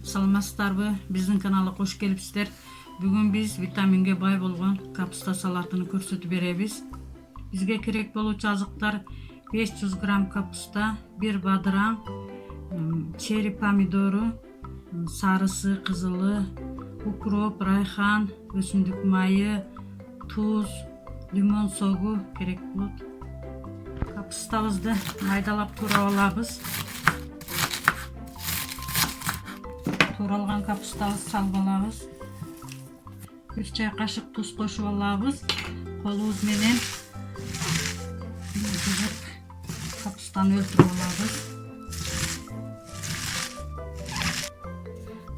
Саламатсыздарбы? Биздин каналга кош келипсиздер. Бүгүн биз витаминге бай болгон капуста салатын көрсөтүп беребиз. Бизге керек болуучу азыктар 500 грамм капуста, 1 бадыраң, черри помидору, сарысы, кызылы, укроп, райхан, өсүмдүк майы, туз, лимон согу керек болот. Капустабызды майдалап туурап алабыз. Тууралган капустабызды салып алабыз. 1 чай кашык туз кошуп алабыз. Колубуз менен капустаны өлтүрүп алабыз.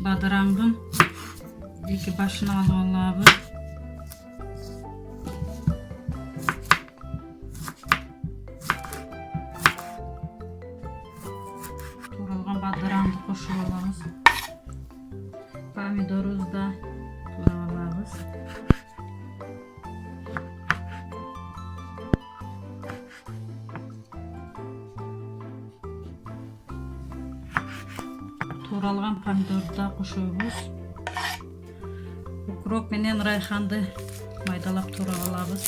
Бадыраңдын 2 башын алып алабыз. Тууралган бадыраңды кошуп алабыз. Помидорубузду да туурап алабыз. Тууралган помидорду да кошобуз. Укроп менен райханды майдалап туурап алабыз.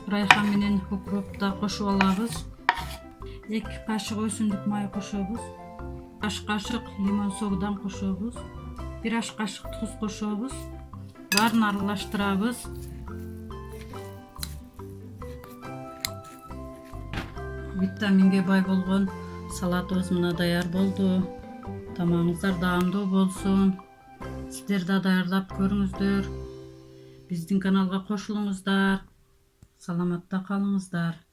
Райхан менен укропду да кошуп алабыз. 2 кашык өсүмдүк май кошобуз. 1 кашык лимон согудан кошобуз. 1 кашык туз кошобуз. Баарын аралаштырабыз. Витаминге бай болгон салатыбыз мына даяр болду. Тамагыңыздар даамдуу болсун. Сиздер да даярдап көрүңүздөр. Биздин каналга кошулуңуздар. Саламатта калыңыздар.